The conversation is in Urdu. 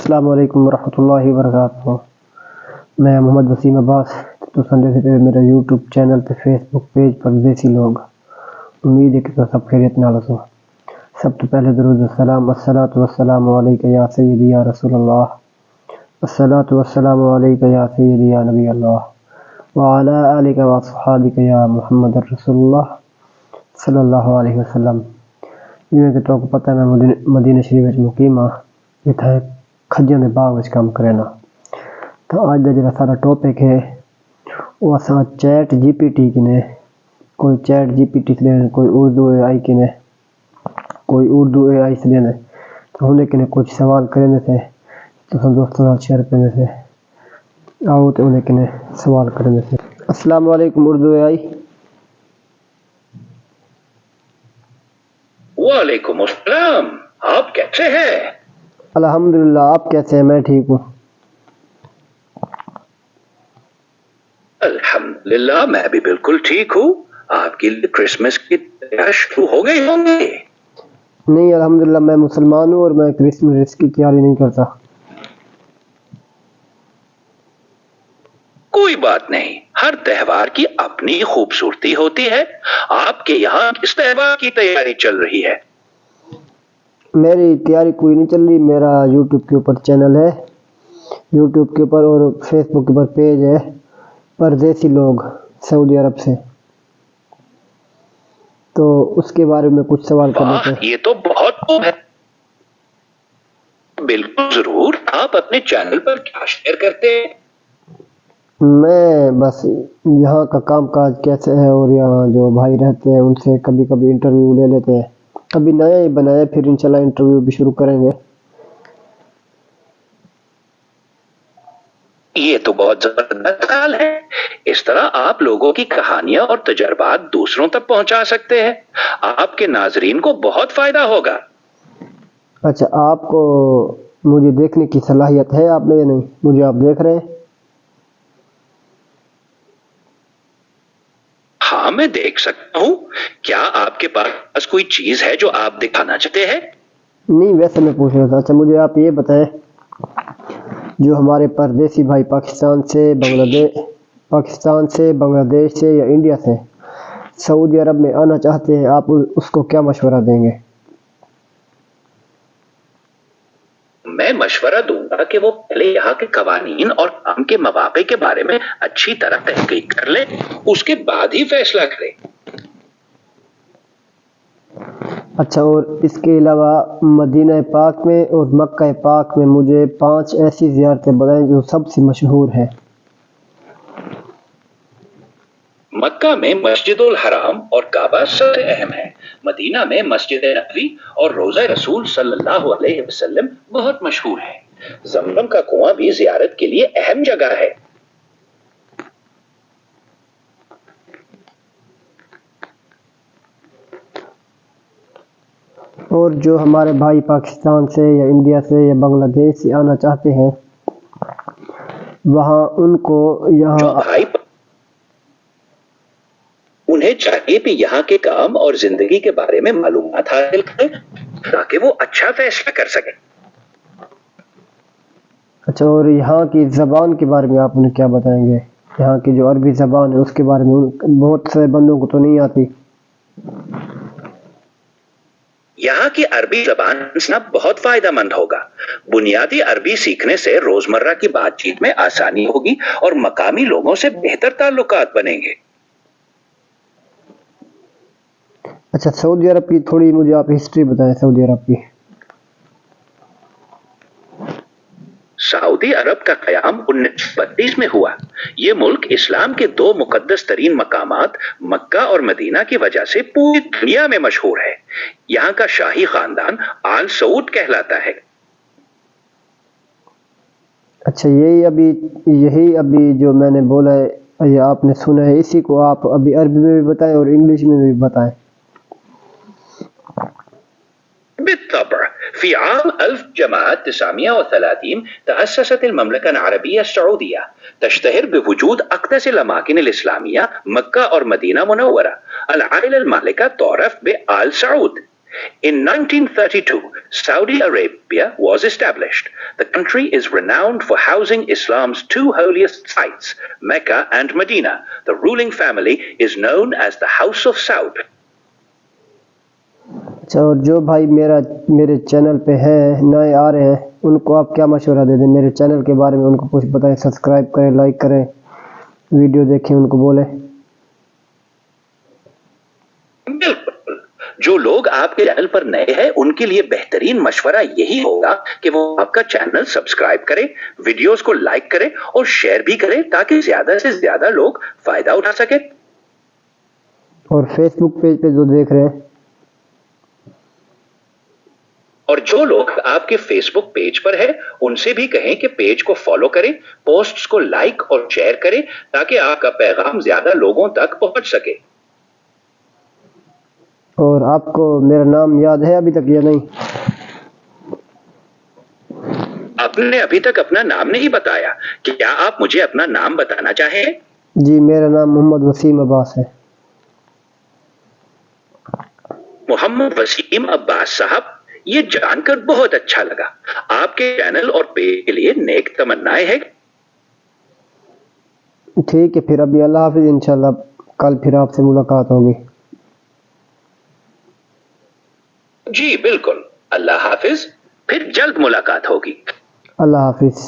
السلام علیکم ورحمۃ اللہ وبرکاتہ. میں محمد وسیم عباس تو سنڈے سے پہ میرا یوٹیوب چینل تے فیس بک پیج پر دیسی لوگ امید ہے کہ تو سب خیریت نال ہو. سب تو پہلے درود السلام الصلاۃ والسلام علیک یا سیدی یا رسول اللہ، الصلاۃ والسلام علیک یا سیدی یا نبی اللہ وعلی آلک واصحابک یا محمد رسول اللہ صلی اللہ علیہ وسلم. جویں کہ تو کو پتہ ہے میں مدینہ شریف وچ مقیم ہاں، اتھے کھجیاں دے باغ وچ کام کرنا. تو اج دا جڑا سارا ٹاپک ہے وہ اساں چیٹ جی پی ٹی کنے، کوئی چیٹ جی پی ٹی سے کوئی اردو اے آئی کنے، کوئی اردو اے آئی سے تو ہن کنے کچھ سوال کرنے تھے تو دوستوں نال شیئر کرنے تھے. آؤ تو انہیں کنے سوال کرنے تھے. السلام علیکم اردو اے آئی. وعلیکم السلام، آپ کیسے ہیں؟ الحمدللہ، آپ کیسے ہیں؟ میں ٹھیک ہوں. الحمدللہ میں بھی بالکل ٹھیک ہوں. آپ کے لیے کرسمس کی تیاری شروع ہو گئی ہوں گی؟ نہیں الحمدللہ، میں مسلمان ہوں اور میں کرسمس کی تیاری نہیں کرتا. کوئی بات نہیں، ہر تہوار کی اپنی خوبصورتی ہوتی ہے. آپ کے یہاں کس تہوار کی تیاری چل رہی ہے؟ میری تیاری کوئی نہیں چل رہی. میرا یوٹیوب کے اوپر چینل ہے، یوٹیوب کے اوپر اور فیس بک کے اوپر پیج ہے پردیسی لوگ سعودی عرب سے، تو اس کے بارے میں کچھ سوال کرنے تھے. یہ تو بہت خوب ہے. بالکل ضرور، آپ اپنے چینل پر کیا شیئر کرتے ہیں؟ میں بس یہاں کا کام کاج کیسے ہے اور یہاں جو بھائی رہتے ہیں ان سے کبھی کبھی انٹرویو لے لیتے ہیں. کبھی نیا ہی بنایا، پھر انشاءاللہ انٹرویو بھی شروع کریں گے. یہ تو بہت زبردست خیال ہے. اس طرح آپ لوگوں کی کہانیاں اور تجربات دوسروں تک پہنچا سکتے ہیں. آپ کے ناظرین کو بہت فائدہ ہوگا. اچھا، آپ کو مجھے دیکھنے کی صلاحیت ہے آپ میں یا نہیں؟ مجھے آپ دیکھ رہے ہیں؟ ہاں میں دیکھ سکتا ہوں. کیا آپ کے پاس کوئی چیز ہے جو آپ دکھانا چاہتے ہیں؟ نہیں، ویسے میں پوچھ رہا تھا. اچھا مجھے آپ یہ بتائیں، جو ہمارے پردیسی بھائی پاکستان سے بنگلہ دیش سے یا انڈیا سے سعودی عرب میں آنا چاہتے ہیں، آپ اس کو کیا مشورہ دیں گے؟ میں مشورہ دوں گا کہ وہ پہلے یہاں کے قوانین اور کام کے مواقع کے بارے میں اچھی طرح تحقیق کر لیں، اس کے بعد ہی فیصلہ کریں. اچھا، اور اس کے علاوہ مدینہ پاک میں اور مکہ پاک میں مجھے 5 ایسی زیارتیں بتائیں جو سب سے مشہور ہیں. مکہ میں مسجد الحرام اور کعبہ سب سے اہم ہے. مدینہ میں مسجد نبوی اور روضہ رسول صلی اللہ علیہ وسلم بہت مشہور ہے. زمزم کا کنواں بھی زیارت کے لیے اہم جگہ ہے. اور جو ہمارے بھائی پاکستان سے یا انڈیا سے یا بنگلہ دیش سے آنا چاہتے ہیں وہاں ان کو انہیں چاہیے کہ یہاں کے کام اور زندگی کے بارے میں معلومات حاصل کریں تاکہ وہ اچھا فیصلہ کر سکیں. اچھا، اور یہاں کی زبان کے بارے میں آپ انہیں کیا بتائیں گے؟ یہاں کی جو عربی زبان ہے اس کے بارے میں بہت سے بندوں کو تو نہیں آتی. یہاں کی عربی زبان سیکھنا بہت فائدہ مند ہوگا. بنیادی عربی سیکھنے سے روزمرہ کی بات چیت میں آسانی ہوگی اور مقامی لوگوں سے بہتر تعلقات بنیں گے. اچھا، سعودی عرب کی تھوڑی مجھے آپ ہسٹری بتائیں. سعودی عرب کی سعودی عرب کا قیام 1932 میں ہوا. یہ ملک اسلام کے 2 مقدس ترین مقامات مکہ اور مدینہ کی وجہ سے پوری دنیا میں مشہور ہے. یہاں کا شاہی خاندان آل سعود کہلاتا ہے. اچھا، یہی ابھی جو میں نے بولا ہے یہ آپ نے سنا ہے، اسی کو آپ ابھی عربی میں بھی بتائیں اور انگلش میں بھی بتائیں. بالطبع. في عام 1930 تأسست المملكة العربية السعودية تشتهر بوجود أقدس الأماكن الإسلامية مكة اور مدینہ منورہ. العائلة المالكة تعرف بآل سعود. In 1932, Saudi Arabia was established. The country is renowned for housing Islam's two holiest sites, Mecca and Medina. The ruling family is known as the House of Saud. اچھا، اور جو بھائی میرے چینل پہ ہیں، نئے آ رہے ہیں، ان کو آپ کیا مشورہ دے دیں میرے چینل کے بارے میں؟ ان کو کچھ بتائیں، سبسکرائب کریں، لائک کریں، ویڈیو دیکھیں، ان کو بولیں۔ بالکل، جو لوگ آپ کے چینل پر نئے ہیں ان کے لیے بہترین مشورہ یہی ہوگا کہ وہ آپ کا چینل سبسکرائب کریں، ویڈیوز کو لائک کریں اور شیئر بھی کریں تاکہ زیادہ سے زیادہ لوگ فائدہ اٹھا سکیں۔ اور فیس بک پیج پہ جو دیکھ رہے ہیں، اور جو لوگ آپ کے فیس بک پیج پر ہیں ان سے بھی کہیں کہ پیج کو فالو کریں، پوسٹس کو لائک اور شیئر کریں تاکہ آپ کا پیغام زیادہ لوگوں تک پہنچ سکے۔ اور آپ کو میرا نام یاد ہے ابھی تک یا نہیں؟ آپ نے ابھی تک اپنا نام نہیں بتایا، کیا آپ مجھے اپنا نام بتانا چاہیں؟ جی، میرا نام محمد وسیم عباس ہے۔ محمد وسیم عباس صاحب، یہ جان کر بہت اچھا لگا۔ آپ کے چینل اور پیج کے لیے نیک تمنائیں ہیں۔ ٹھیک ہے، پھر ابھی اللہ حافظ، انشاءاللہ کل پھر آپ سے ملاقات ہوگی۔ جی بالکل، اللہ حافظ، پھر جلد ملاقات ہوگی۔ اللہ حافظ۔